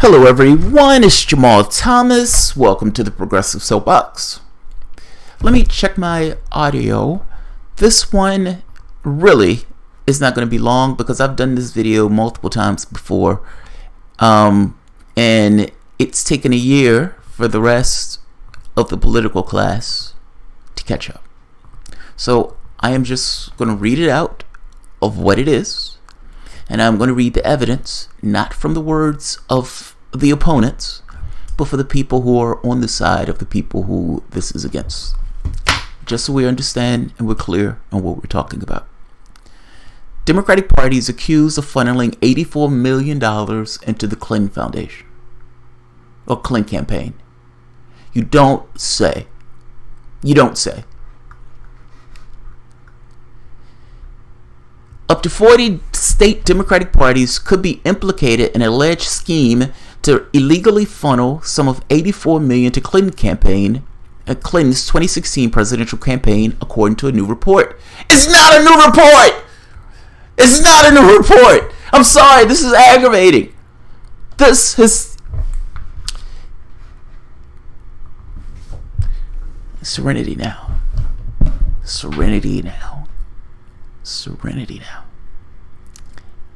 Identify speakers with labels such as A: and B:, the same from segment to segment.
A: Hello everyone, it's Jamal Thomas. Welcome to the Progressive Soapbox. Let me check my audio. This one really is not going to be long because I've done this video multiple times before. And it's taken a year for the rest of the political class to catch up. So I am just going to read it out of what it is. And I'm going to read the evidence, not from the words of the opponents, but for the people who are on the side of the people who this is against. Just so we understand and we're clear on what we're talking about. Democratic Party is accused of funneling $84 million into the Clinton Foundation. Or Clinton campaign. You don't say. You don't say. Up to 40 state Democratic parties could be implicated in an alleged scheme to illegally funnel some of $84 million to Clinton's 2016 presidential campaign, according to a new report. It's not a new report! It's not a new report! I'm sorry, this is aggravating. This is... Serenity now. Serenity now. Serenity now.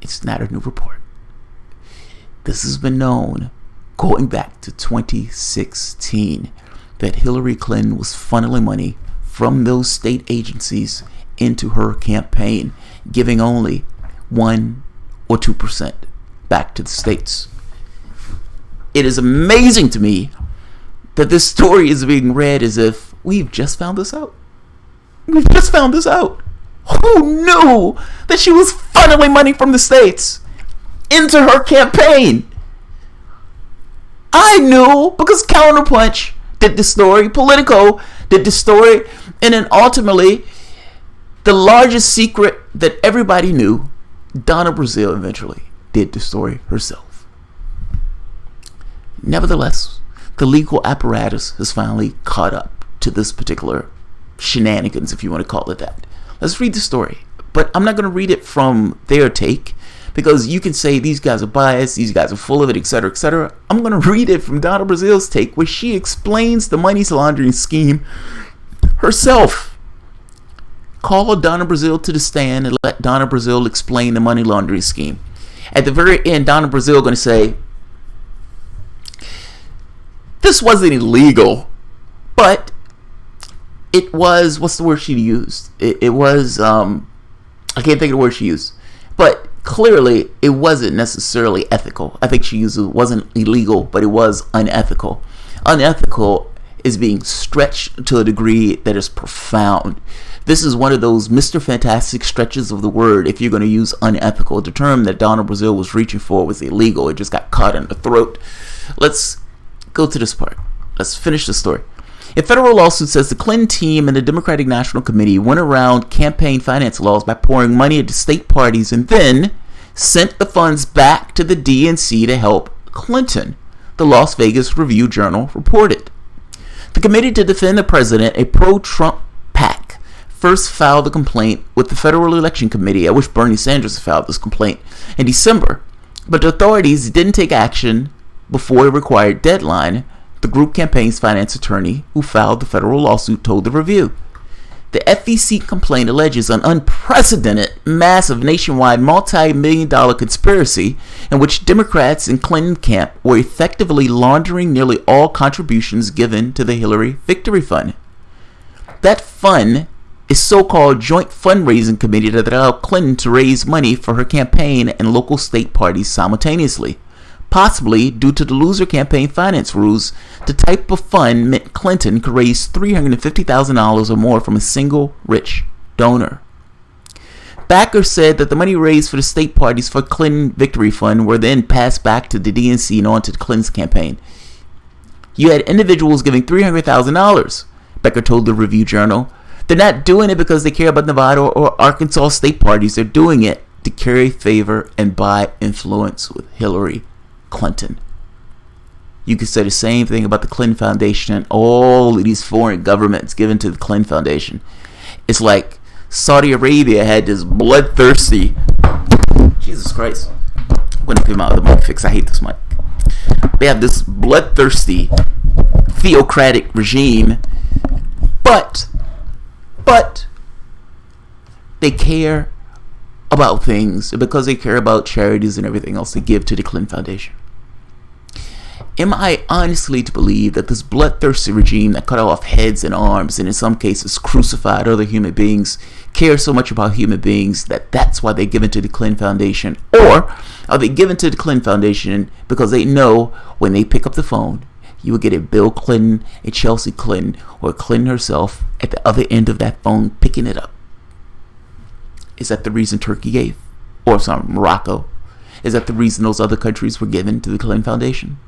A: It's not a new report. This has been known going back to 2016 that Hillary Clinton was funneling money from those state agencies into her campaign, giving only 1 or 2% back to the states. It is amazing to me that this story is being read as if we've just found this out. We've just found this out. Who knew that she was funneling money from the states into her campaign? I knew because Counterpunch did the story, Politico did the story, and then ultimately, the largest secret that everybody knew, Donna Brazile eventually did the story herself. Nevertheless, the legal apparatus has finally caught up to this particular shenanigans, if you want to call it that. Let's read the story, but I'm not going to read it from their take because you can say these guys are biased, these guys are full of it, etc., etc. I'm going to read it from Donna Brazile's take where she explains the money laundering scheme herself. Call Donna Brazile to the stand and let Donna Brazile explain the money laundering scheme. At the very end, Donna Brazile going to say, this wasn't illegal, but it was, what's the word she used? It was, I can't think of the word she used. But clearly, it wasn't necessarily ethical. I think she used it wasn't illegal, but it was unethical. Unethical is being stretched to a degree that is profound. This is one of those Mr. Fantastic stretches of the word. If you're going to use unethical, the term that Donna Brazile was reaching for was illegal. It just got caught in the throat. Let's go to this part. Let's finish the story. A federal lawsuit says the Clinton team and the Democratic National Committee went around campaign finance laws by pouring money into state parties and then sent the funds back to the DNC to help Clinton, the Las Vegas Review-Journal reported. The committee to defend the president, a pro-Trump PAC, first filed a complaint with the Federal Election Committee, at which Bernie Sanders filed this complaint, in December, but the authorities didn't take action before a required deadline. The group campaign's finance attorney who filed the federal lawsuit told the Review. The FEC complaint alleges an unprecedented, massive, nationwide, multi-million-dollar conspiracy in which Democrats in Clinton camp were effectively laundering nearly all contributions given to the Hillary Victory Fund. That fund is so-called joint fundraising committee that allowed Clinton to raise money for her campaign and local state parties simultaneously. Possibly due to the loser campaign finance rules, the type of fund meant Clinton could raise $350,000 or more from a single rich donor. Backers said that the money raised for the state parties for Clinton Victory Fund were then passed back to the DNC and on to Clinton's campaign. You had individuals giving $300,000, Becker told the Review-Journal. They're not doing it because they care about Nevada or Arkansas state parties. They're doing it to carry favor and buy influence with Hillary Clinton. You could say the same thing about the Clinton Foundation and all of these foreign governments given to the Clinton Foundation. It's like Saudi Arabia had this bloodthirsty... Jesus Christ. I'm going to come out with the mic fix. I hate this mic. They have this bloodthirsty theocratic regime, but they care about things, and because they care about charities and everything else, they give to the Clinton Foundation. Am I honestly to believe that this bloodthirsty regime that cut off heads and arms and in some cases crucified other human beings care so much about human beings that that's why they give it to the Clinton Foundation? Or are they given to the Clinton Foundation because they know when they pick up the phone, you will get a Bill Clinton, a Chelsea Clinton, or Clinton herself at the other end of that phone picking it up? Is that the reason Turkey gave? Or Morocco? Is that the reason those other countries were given to the Clinton Foundation?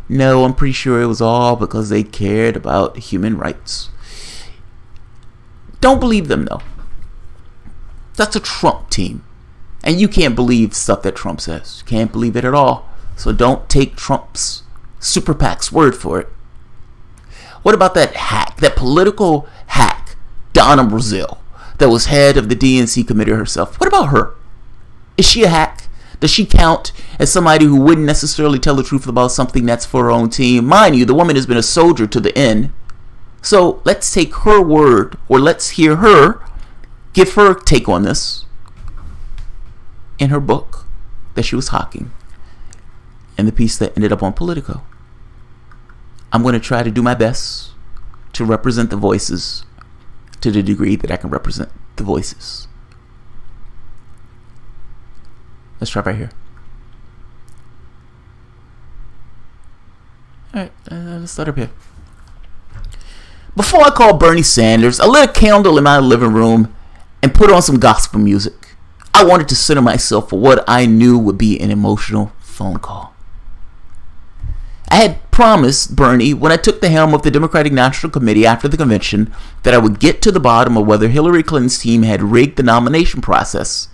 A: No, I'm pretty sure it was all because they cared about human rights. Don't believe them, though. That's a Trump team. And you can't believe stuff that Trump says. You can't believe it at all. So don't take Trump's super PAC's word for it. What about that hack, that political hack, Donna Brazile, that was head of the DNC committee herself? What about her? Is she a hack? Does she count as somebody who wouldn't necessarily tell the truth about something that's for her own team? Mind you, the woman has been a soldier to the end. So let's take her word, or let's hear her, give her take on this in her book that she was hawking, and the piece that ended up on Politico. I'm going to try to do my best to represent the voices to the degree that I can represent the voices. Let's try right here. Alright, let's start up here. Before I called Bernie Sanders, I lit a candle in my living room and put on some gospel music. I wanted to center myself for what I knew would be an emotional phone call. I had promised Bernie, when I took the helm of the Democratic National Committee after the convention, that I would get to the bottom of whether Hillary Clinton's team had rigged the nomination process,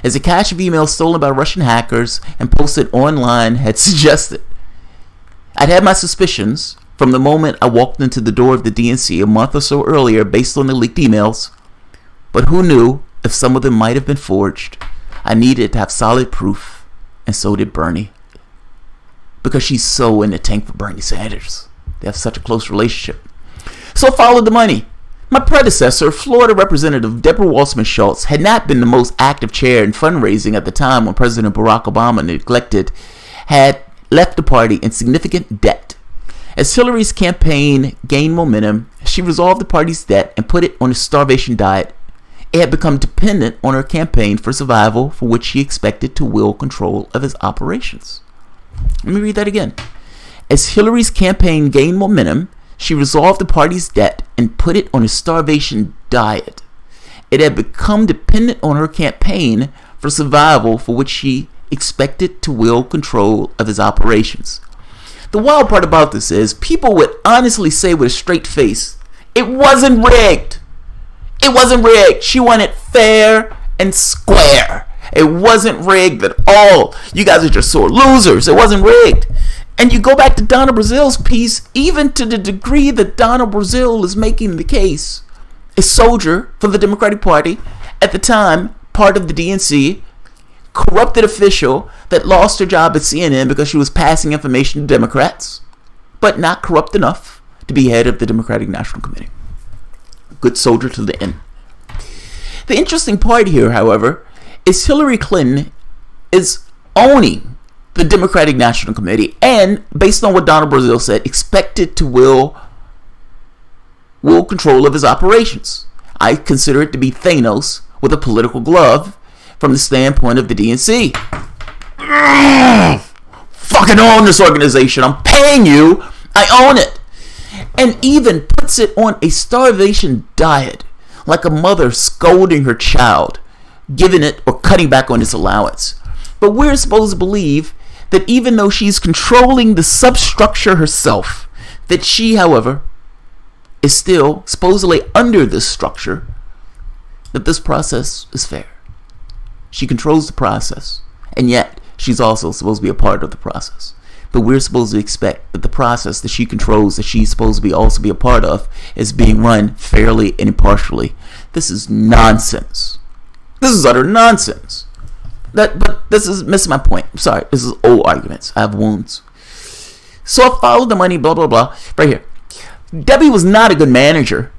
A: as a cache of emails stolen by Russian hackers and posted online had suggested. I'd had my suspicions from the moment I walked into the door of the DNC a month or so earlier based on the leaked emails, but who knew if some of them might have been forged? I needed to have solid proof, and so did Bernie. Because she's so in the tank for Bernie Sanders. They have such a close relationship. So I followed the money. My predecessor, Florida Representative Deborah Wasserman Schultz, had not been the most active chair in fundraising at the time when President Barack Obama, had left the party in significant debt. As Hillary's campaign gained momentum, she resolved the party's debt and put it on a starvation diet. It had become dependent on her campaign for survival, for which she expected to wield control of its operations. Let me read that again. As Hillary's campaign gained momentum, she resolved the party's debt and put it on a starvation diet. It had become dependent on her campaign for survival, for which she expected to wield control of its operations. The wild part about this is people would honestly say with a straight face, it wasn't rigged. It wasn't rigged. She won it fair and square. It wasn't rigged at all. You guys are just sore losers. It wasn't rigged. And you go back to Donna Brazile's piece, even to the degree that Donna Brazile is making the case, a soldier for the Democratic Party, at the time, part of the DNC, corrupted official that lost her job at CNN because she was passing information to Democrats, but not corrupt enough to be head of the Democratic National Committee. Good soldier to the end. The interesting part here, however, is Hillary Clinton is owning the Democratic National Committee, and based on what Donna Brazile said, expected to will control of his operations. I consider it to be Thanos with a political glove from the standpoint of the DNC. Fucking own this organization. I'm paying you. I own it. And even puts it on a starvation diet, like a mother scolding her child, giving it or cutting back on its allowance. But we're supposed to believe that even though she's controlling the substructure herself, that she, however, is still supposedly under this structure, that this process is fair. She controls the process, and yet she's also supposed to be a part of the process. But we're supposed to expect that the process that she controls, that she's supposed to also be a part of, is being run fairly and impartially. This is nonsense. This is utter nonsense. But this is missing my point. I'm sorry. This is old arguments. I have wounds. So I followed the money, blah, blah, blah. Right here. Debbie was not a good manager.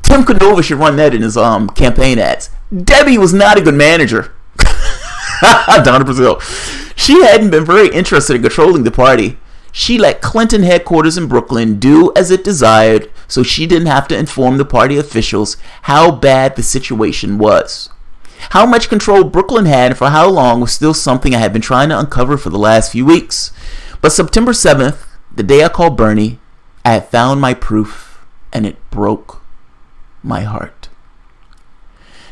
A: Tim Canova should run that in his campaign ads. Debbie was not a good manager. Donna Brazile. She hadn't been very interested in controlling the party. She let Clinton headquarters in Brooklyn do as it desired, so she didn't have to inform the party officials how bad the situation was. How much control Brooklyn had and for how long was still something I had been trying to uncover for the last few weeks. But September 7th, the day I called Bernie, I had found my proof, and it broke my heart.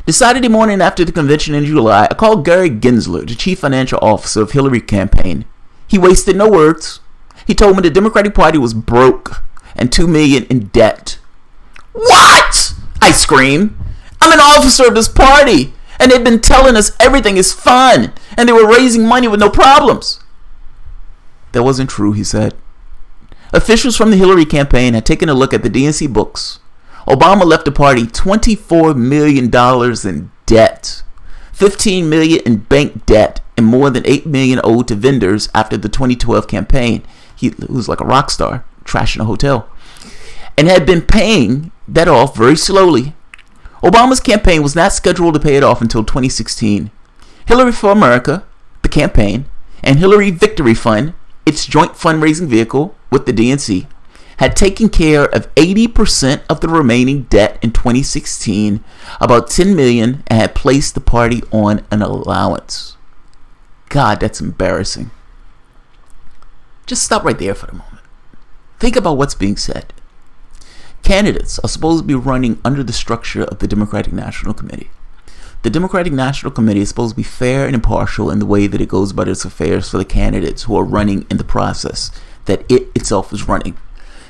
A: The Saturday morning after the convention in July, I called Gary Gensler, the chief financial officer of Hillary's campaign. He wasted no words. He told me the Democratic Party was broke and $2 million in debt. What? I screamed. I'm an officer of this party, and they've been telling us everything is fun, and they were raising money with no problems. That wasn't true, he said. Officials from the Hillary campaign had taken a look at the DNC books. Obama left the party $24 million in debt, $15 million in bank debt, and more than $8 million owed to vendors after the 2012 campaign. He was like a rock star, trashing a hotel, and had been paying that off very slowly. Obama's campaign was not scheduled to pay it off until 2016. Hillary for America, the campaign, and Hillary Victory Fund, its joint fundraising vehicle with the DNC, had taken care of 80% of the remaining debt in 2016, about $10 million, and had placed the party on an allowance. God, that's embarrassing. Just stop right there for a moment. Think about what's being said. Candidates are supposed to be running under the structure of the Democratic National Committee. The Democratic National Committee is supposed to be fair and impartial in the way that it goes about its affairs for the candidates who are running in the process that it itself is running.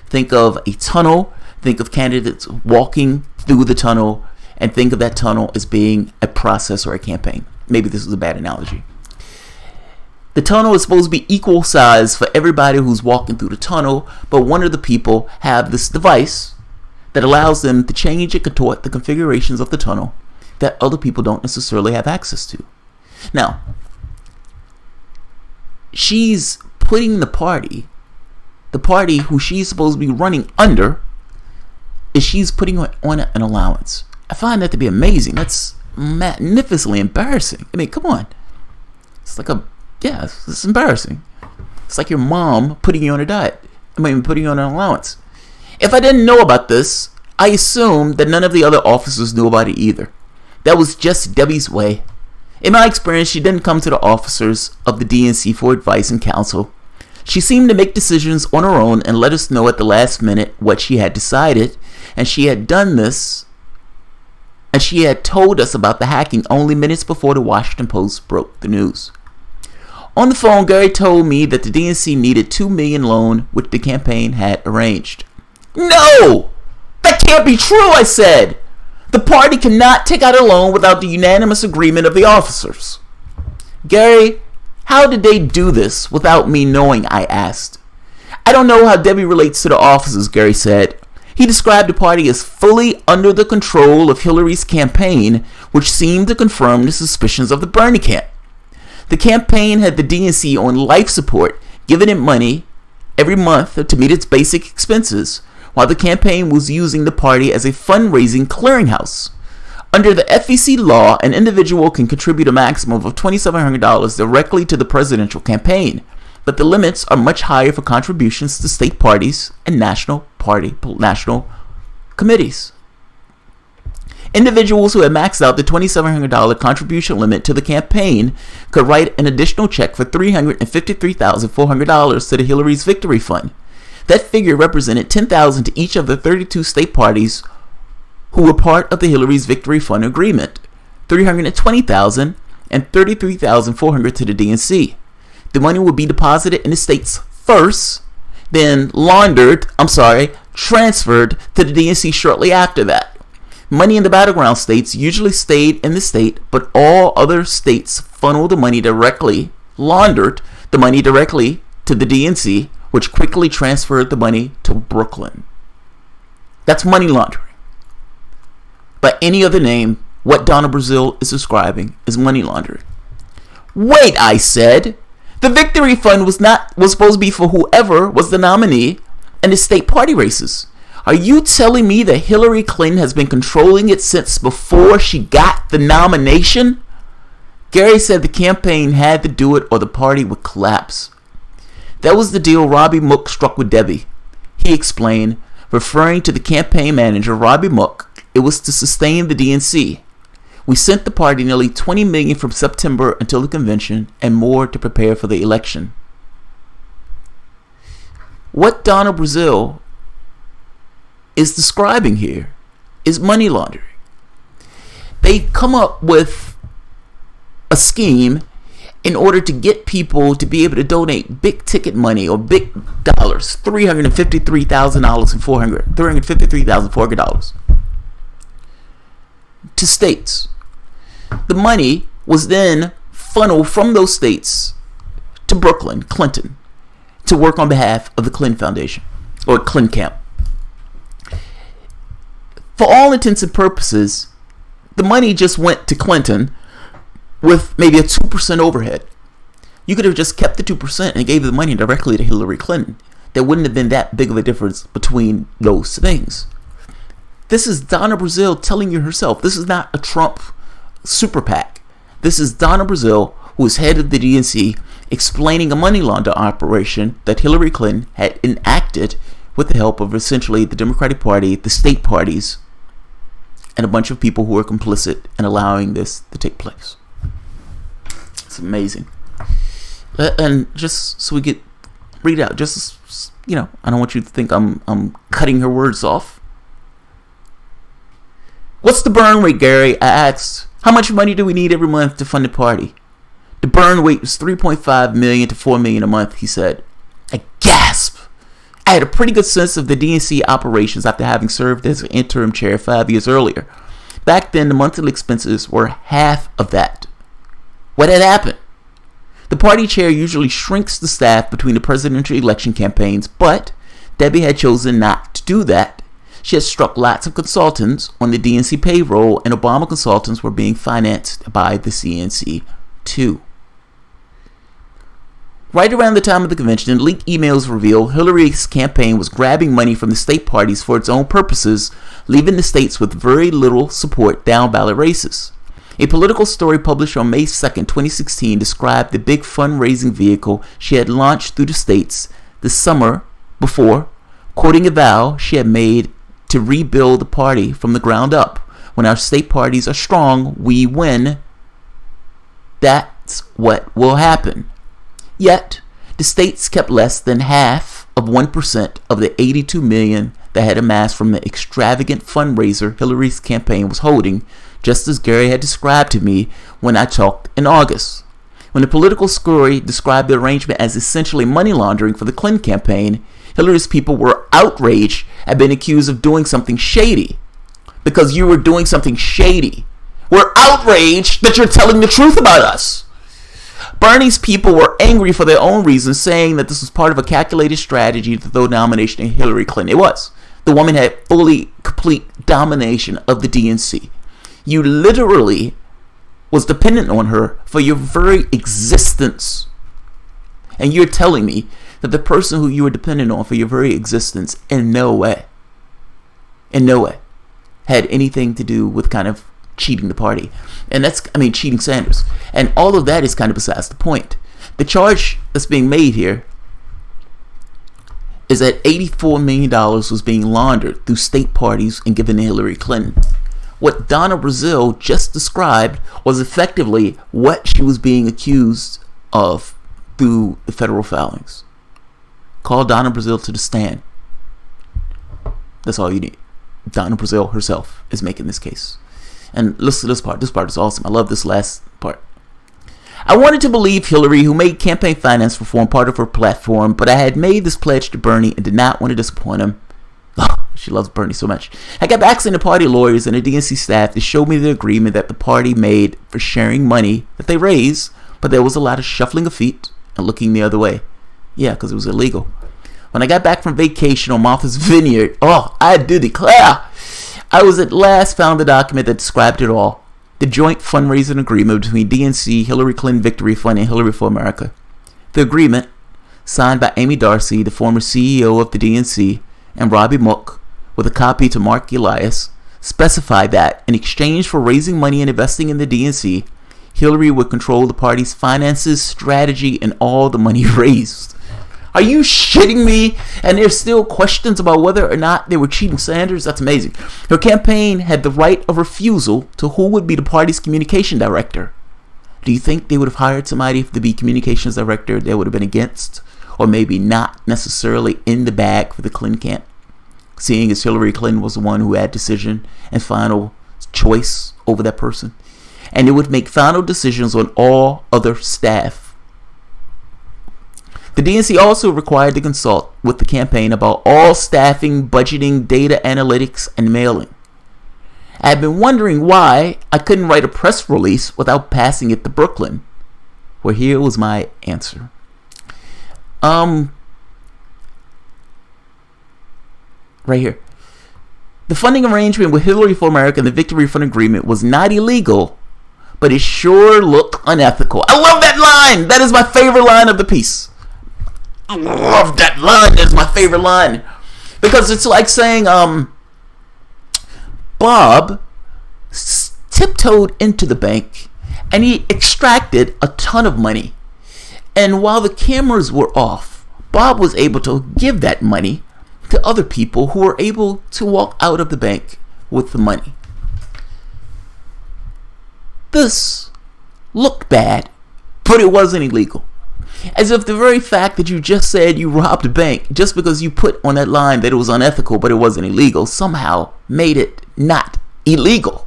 A: Think of a tunnel, think of candidates walking through the tunnel, and think of that tunnel as being a process or a campaign. Maybe this is a bad analogy. The tunnel is supposed to be equal size for everybody who's walking through the tunnel, but one of the people have this device that allows them to change and contort the configurations of the tunnel that other people don't necessarily have access to. Now, she's putting the party who she's supposed to be running under, is she's putting on an allowance. I find that to be amazing. That's magnificently embarrassing. I mean, come on. It's like it's embarrassing. It's like your mom putting you on a diet. Putting you on an allowance. If I didn't know about this, I assumed that none of the other officers knew about it either. That was just Debbie's way. In my experience, she didn't come to the officers of the DNC for advice and counsel. She seemed to make decisions on her own and let us know at the last minute what she had decided, and she had done this, and she had told us about the hacking only minutes before the Washington Post broke the news. On the phone, Gary told me that the DNC needed $2 million loan, which the campaign had arranged. No! That can't be true, I said. The party cannot take out a loan without the unanimous agreement of the officers. Gary, how did they do this without me knowing, I asked. I don't know how Debbie relates to the officers, Gary said. He described the party as fully under the control of Hillary's campaign, which seemed to confirm the suspicions of the Bernie camp. The campaign had the DNC on life support, giving it money every month to meet its basic expenses, while the campaign was using the party as a fundraising clearinghouse. Under the FEC law, an individual can contribute a maximum of $2,700 directly to the presidential campaign, but the limits are much higher for contributions to state parties and national committees. Individuals who had maxed out the $2,700 contribution limit to the campaign could write an additional check for $353,400 to the Hillary's Victory Fund. That figure represented $10,000 to each of the 32 state parties who were part of the Hillary's Victory Fund agreement, $320,000 and $33,400 to the DNC. The money would be deposited in the states first, then transferred to the DNC shortly after that. Money in the battleground states usually stayed in the state, but all other states funneled the money laundered the money directly to the DNC, which quickly transferred the money to Brooklyn. That's money laundering. By any other name, what Donna Brazile is describing is money laundering. Wait, I said. The victory fund was supposed to be for whoever was the nominee in the state party races. Are you telling me that Hillary Clinton has been controlling it since before she got the nomination? Gary said the campaign had to do it or the party would collapse. That was the deal Robbie Mook struck with Debbie. He explained, referring to the campaign manager, Robbie Mook, it was to sustain the DNC. We sent the party nearly $20 million from September until the convention and more to prepare for the election. What Donna Brazile is describing here is money laundering. They come up with a scheme in order to get people to be able to donate big ticket money or big dollars, $353,400 to states. The money was then funneled from those states to Brooklyn, Clinton, to work on behalf of the Clinton Foundation or Clinton Camp. For all intents and purposes, the money just went to Clinton with maybe a 2% overhead. You could have just kept the 2% and gave the money directly to Hillary Clinton. There wouldn't have been that big of a difference between those things. This is Donna Brazile telling you herself. This is not a Trump super PAC. This is Donna Brazile, who is head of the DNC, explaining a money launder operation that Hillary Clinton had enacted with the help of essentially the Democratic Party, the state parties, and a bunch of people who were complicit in allowing this to take place. It's amazing. And just so we get read out, just I don't want you to think I'm cutting her words off. What's the burn rate, Gary? I asked. How much money do we need every month to fund the party? The burn rate was $3.5 million to $4 million a month, he said. I gasped. I had a pretty good sense of the DNC operations after having served as an interim chair 5 years earlier. Back then, the monthly expenses were half of that. What had happened? The party chair usually shrinks the staff between the presidential election campaigns, but Debbie had chosen not to do that. She had struck lots of consultants on the DNC payroll, and Obama consultants were being financed by the CNC too. Right around the time of the convention, leaked emails revealed Hillary's campaign was grabbing money from the state parties for its own purposes, leaving the states with very little support down ballot races. A political story published on May 2nd, 2016 described the big fundraising vehicle she had launched through the states the summer before, quoting a vow she had made to rebuild the party from the ground up. When our state parties are strong, we win. That's what will happen. Yet, the states kept less than half of 1% of the $82 million that had amassed from the extravagant fundraiser Hillary's campaign was holding, just as Gary had described to me when I talked in August. When the political story described the arrangement as essentially money laundering for the Clinton campaign, Hillary's people were outraged at being accused of doing something shady. Because you were doing something shady. We're outraged that you're telling the truth about us. Bernie's people were angry for their own reasons, saying that this was part of a calculated strategy to throw nomination in Hillary Clinton. It was. The woman had fully, complete domination of the DNC. You literally was dependent on her for your very existence. And you're telling me that the person who you were dependent on for your very existence in no way had anything to do with kind of cheating the party. And cheating Sanders. And all of that is kind of besides the point. The charge that's being made here is that $84 million was being laundered through state parties and given to Hillary Clinton. What Donna Brazile just described was effectively what she was being accused of through the federal filings. Call Donna Brazile to the stand. That's all you need. Donna Brazile herself is making this case. And listen to this part. This part is awesome. I love this last part. I wanted to believe Hillary, who made campaign finance reform part of her platform, but I had made this pledge to Bernie and did not want to disappoint him. Oh, she loves Bernie so much. I kept asking the party lawyers and the DNC staff to show me the agreement that the party made for sharing money that they raised, but there was a lot of shuffling of feet and looking the other way. Yeah, because it was illegal. When I got back from vacation on Martha's Vineyard, I do declare, I was at last found the document that described it all. the joint fundraising agreement between DNC, Hillary Clinton Victory Fund, and Hillary for America. The agreement, signed by Amy Darcy, the former CEO of the DNC, and Robbie Mook, with a copy to Mark Elias, specified that, in exchange for raising money and investing in the DNC, Hillary would control the party's finances, strategy, and all the money raised. Are you shitting me? And there's still questions about whether or not they were cheating Sanders? That's amazing. Her campaign had the right of refusal to who would be the party's communication director. Do you think they would have hired somebody to be communications director that would have been against? Or maybe not necessarily in the bag for the Clinton camp? Seeing as Hillary Clinton was the one who had decision and final choice over that person. And it would make final decisions on all other staff. The DNC also required to consult with the campaign about all staffing, budgeting, data analytics, and mailing. I had been wondering why I couldn't write a press release without passing it to Brooklyn. Well, here was my answer. Right here. The funding arrangement with Hillary for America and the Victory Fund agreement was not illegal, but it sure looked unethical. I love that line. That is my favorite line of the piece. I love that line. That's my favorite line. Because it's like saying, Bob tiptoed into the bank and he extracted a ton of money. And while the cameras were off, Bob was able to give that money to other people who were able to walk out of the bank with the money. This looked bad, but it wasn't illegal. As if the very fact that you just said you robbed a bank, just because you put on that line that it was unethical but it wasn't illegal, somehow made it not illegal.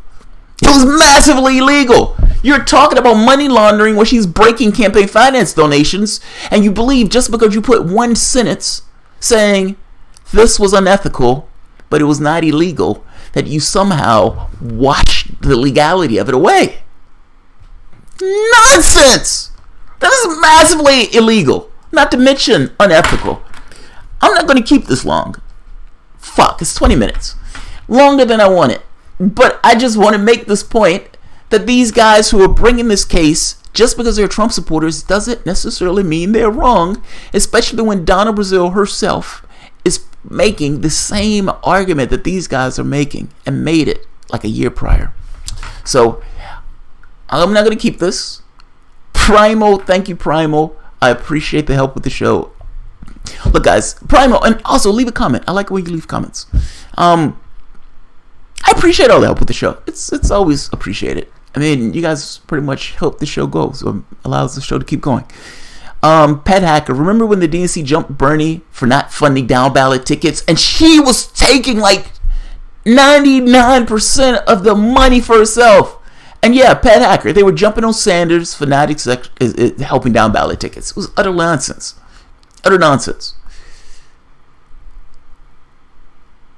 A: It was massively illegal. You're talking about money laundering where she's breaking campaign finance donations, and you believe just because you put one sentence saying this was unethical but it was not illegal, that you somehow washed the legality of it away. Nonsense! That is massively illegal, not to mention unethical. I'm not going to keep this long. Fuck, it's 20 minutes. Longer than I want it. But I just want to make this point that these guys who are bringing this case, just because they're Trump supporters, doesn't necessarily mean they're wrong, especially when Donna Brazile herself is making the same argument that these guys are making and made it like a year prior. So, I'm not going to keep this. Primo, thank you, Primo. I appreciate the help with the show. Look, guys, Primo, and also leave a comment. I like when you leave comments. I appreciate all the help with the show. It's always appreciated. I mean, you guys pretty much help the show go, so it allows the show to keep going. Pat Hacker, remember when the DNC jumped Bernie for not funding down ballot tickets, and she was taking like 99% of the money for herself? And yeah, Pat Hacker, they were jumping on Sanders for not helping down ballot tickets. It was utter nonsense. Utter nonsense.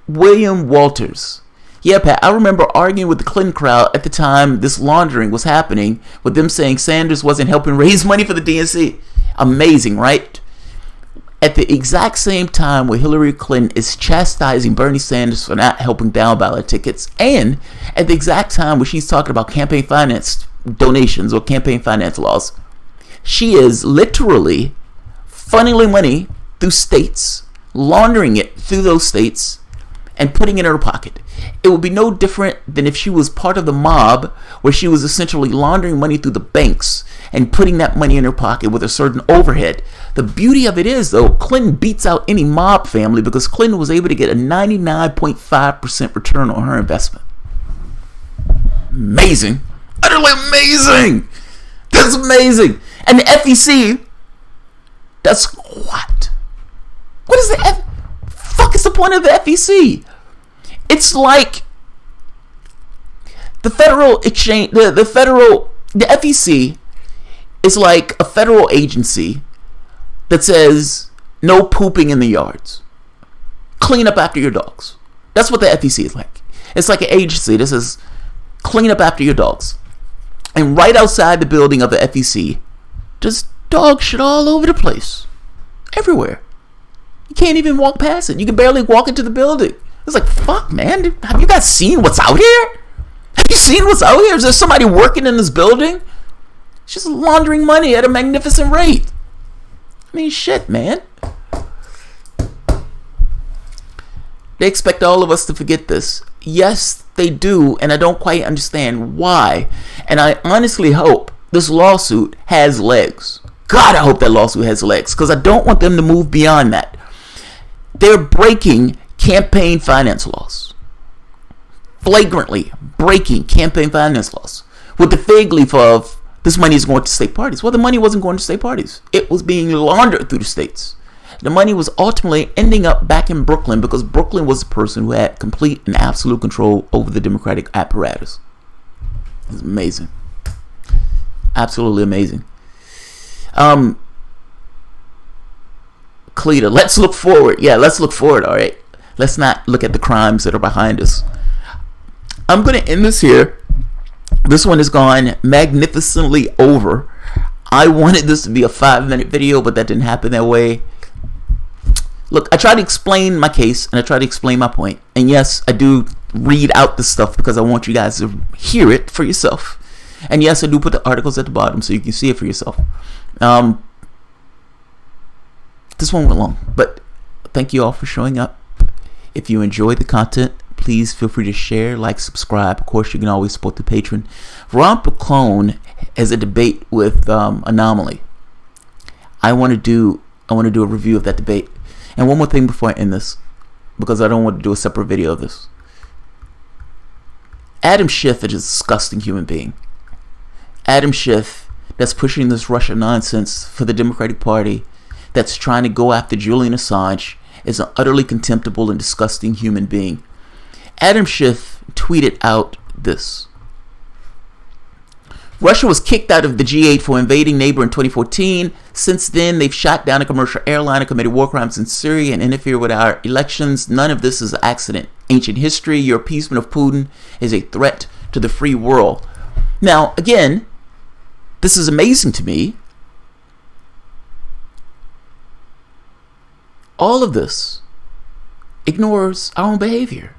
A: William Walters. Yeah, Pat, I remember arguing with the Clinton crowd at the time this laundering was happening, with them saying Sanders wasn't helping raise money for the DNC. Amazing, right? At the exact same time where Hillary Clinton is chastising Bernie Sanders for not helping down ballot tickets, and at the exact time where she's talking about campaign finance donations or campaign finance laws, she is literally funneling money through states, laundering it through those states, and putting it in her pocket. It would be no different than if she was part of the mob, where she was essentially laundering money through the banks and putting that money in her pocket with a certain overhead. The beauty of it is, though, Clinton beats out any mob family because Clinton was able to get a 99.5% return on her investment. Amazing. Utterly amazing. That's amazing. And the FEC, that's what? What is the fuck is the point of the FEC? It's like the federal exchange, the FEC is like a federal agency that says no pooping in the yards. Clean up after your dogs. That's what the FEC is like. It's like an agency that says clean up after your dogs. And right outside the building of the FEC, there's dog shit all over the place. Everywhere. You can't even walk past it. You can barely walk into the building. It's like, fuck, man. Have you guys seen what's out here? Have you seen what's out here? Is there somebody working in this building? She's laundering money at a magnificent rate. I mean, shit, man. They expect all of us to forget this. Yes, they do, and I don't quite understand why. And I honestly hope this lawsuit has legs. God, I hope that lawsuit has legs, because I don't want them to move beyond that. They're breaking campaign finance laws. Flagrantly breaking campaign finance laws. With the fig leaf of, this money is going to state parties. Well, the money wasn't going to state parties. It was being laundered through the states. The money was ultimately ending up back in Brooklyn because Brooklyn was the person who had complete and absolute control over the Democratic apparatus. It's amazing. Absolutely amazing. Cleta, let's look forward. Yeah, let's look forward, all right? Let's not look at the crimes that are behind us. I'm going to end this here. This one has gone magnificently over. I wanted this to be a 5-minute video, but that didn't happen that way. Look, I try to explain my case, and I try to explain my point. And yes, I do read out this stuff because I want you guys to hear it for yourself. And yes, I do put the articles at the bottom so you can see it for yourself. This one went long, but thank you all for showing up. If you enjoy the content, please feel free to share, like, subscribe. Of course, you can always support the patron. Ron Paclone has a debate with Anomaly. I want to do a review of that debate. And one more thing before I end this, because I don't want to do a separate video of this. Adam Schiff is a disgusting human being. Adam Schiff, that's pushing this Russia nonsense for the Democratic Party, that's trying to go after Julian Assange, is an utterly contemptible and disgusting human being. Adam Schiff tweeted out this. Russia was kicked out of the G8 for invading neighbor in 2014. Since then, they've shot down a commercial airliner, committed war crimes in Syria, and interfered with our elections. None of this is an accident. Ancient history, your appeasement of Putin is a threat to the free world. Now, again, this is amazing to me. All of this ignores our own behavior.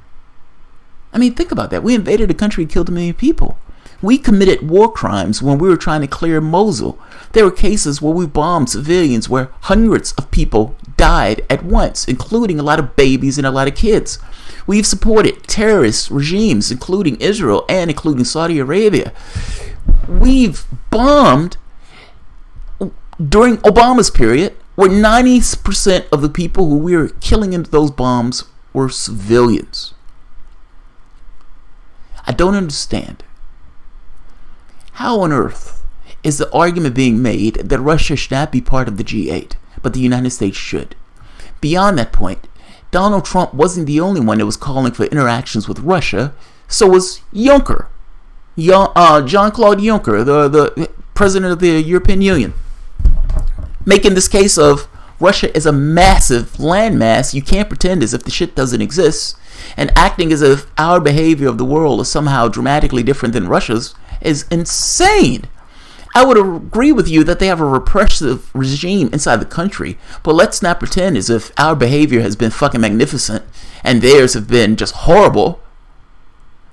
A: I mean, think about that. We invaded a country and killed 1 million people. We committed war crimes when we were trying to clear Mosul. There were cases where we bombed civilians where hundreds of people died at once, including a lot of babies and a lot of kids. We've supported terrorist regimes, including Israel and including Saudi Arabia. We've bombed during Obama's period, where 90% of the people who we were killing into those bombs were civilians. I don't understand. How on earth is the argument being made that Russia should not be part of the G8, but the United States should? Beyond that point, Donald Trump wasn't the only one that was calling for interactions with Russia, so was Juncker. Jean-Claude Juncker, the president of the European Union, making this case of Russia is a massive landmass. You can't pretend as if the shit doesn't exist, and acting as if our behavior of the world is somehow dramatically different than Russia's is insane. I would agree with you that they have a repressive regime inside the country, but let's not pretend as if our behavior has been fucking magnificent and theirs have been just horrible.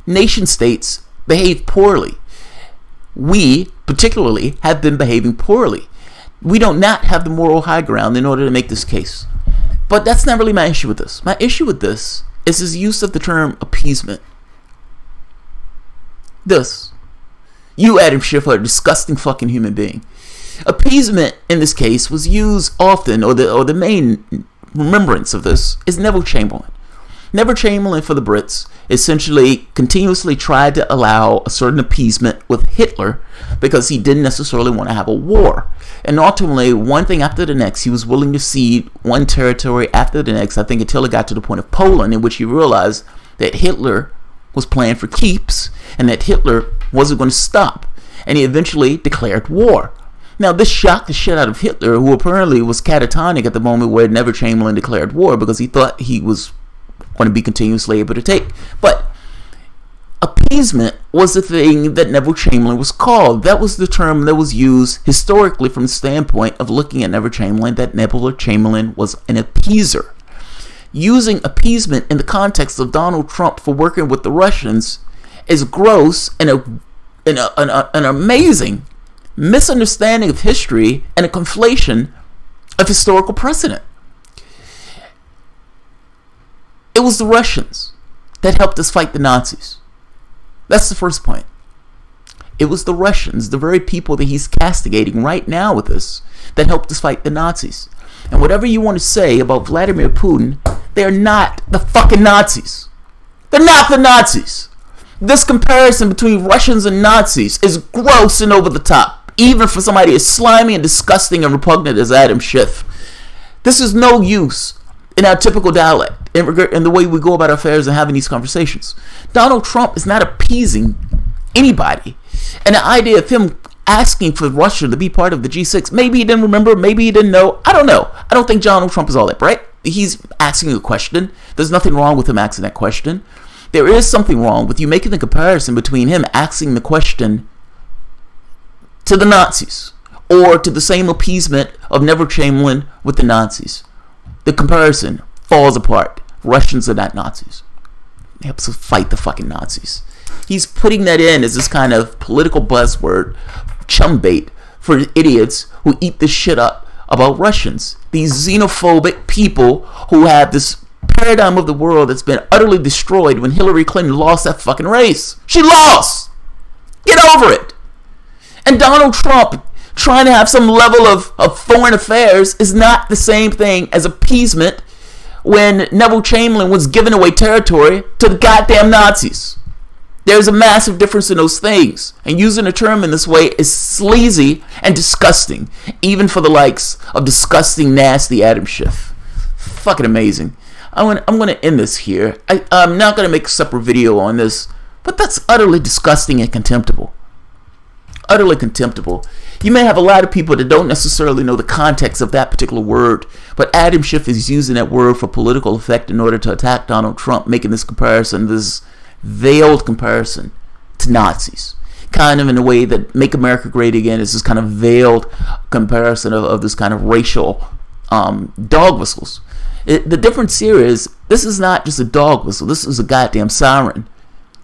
A: Nation states behave poorly. We, particularly, have been behaving poorly. We don't not have the moral high ground in order to make this case. But that's not really my issue with this. My issue with this is his use of the term appeasement. You, Adam Schiff, are a disgusting fucking human being. Appeasement, in this case, was used often, or the main remembrance of this, is Neville Chamberlain. Neville Chamberlain, for the Brits, essentially continuously tried to allow a certain appeasement with Hitler because he didn't necessarily want to have a war. And ultimately, one thing after the next, he was willing to cede one territory after the next, I think until it got to the point of Poland, in which he realized that Hitler was playing for keeps and that Hitler wasn't going to stop. And he eventually declared war. Now, this shocked the shit out of Hitler, who apparently was catatonic at the moment where Neville Chamberlain declared war because he thought he was going to be continuously able to take. But appeasement was the thing that Neville Chamberlain was called. That was the term that was used historically from the standpoint of looking at Neville Chamberlain, that Neville Chamberlain was an appeaser. Using appeasement in the context of Donald Trump for working with the Russians is gross and an amazing misunderstanding of history and a conflation of historical precedent. It was the Russians that helped us fight the Nazis. That's the first point. It was the Russians, the very people that he's castigating right now with us, that helped us fight the Nazis. And whatever you want to say about Vladimir Putin, they're not the fucking Nazis. They're not the Nazis. This comparison between Russians and Nazis is gross and over the top, even for somebody as slimy and disgusting and repugnant as Adam Schiff. This is no use in our typical dialect, in the way we go about our affairs and having these conversations. Donald Trump is not appeasing anybody. And the idea of him asking for Russia to be part of the G6, maybe he didn't remember, maybe he didn't know. I don't know. I don't think Donald Trump is all that bright. He's asking a question. There's nothing wrong with him asking that question. There is something wrong with you making the comparison between him asking the question to the Nazis or to the same appeasement of Neville Chamberlain with the Nazis. The comparison falls apart. Russians are not Nazis. They help us fight the fucking Nazis. He's putting that in as this kind of political buzzword, chum bait for idiots who eat this shit up about Russians. These xenophobic people who have this paradigm of the world that's been utterly destroyed when Hillary Clinton lost that fucking race. She lost! Get over it! And Donald Trump trying to have some level of foreign affairs is not the same thing as appeasement when Neville Chamberlain was giving away territory to the goddamn Nazis. There's a massive difference in those things. And using a term in this way is sleazy and disgusting, even for the likes of disgusting, nasty Adam Schiff. Fucking amazing. I'm going to end this here. I'm not going to make a separate video on this, but that's utterly disgusting and contemptible. Utterly contemptible. You may have a lot of people that don't necessarily know the context of that particular word, but Adam Schiff is using that word for political effect in order to attack Donald Trump, making this comparison, this veiled comparison to Nazis. Kind of in a way that Make America Great Again is this kind of veiled comparison of this kind of racial dog whistles. The difference here is this is not just a dog whistle. This is a goddamn siren.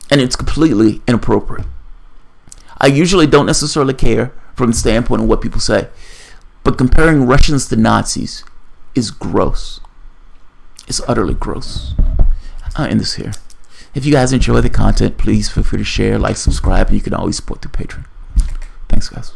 A: And it's completely inappropriate. I usually don't necessarily care from the standpoint of what people say. But comparing Russians to Nazis is gross. It's utterly gross. I'll end this here. If you guys enjoy the content, please feel free to share, like, subscribe, and you can always support through Patreon. Thanks, guys.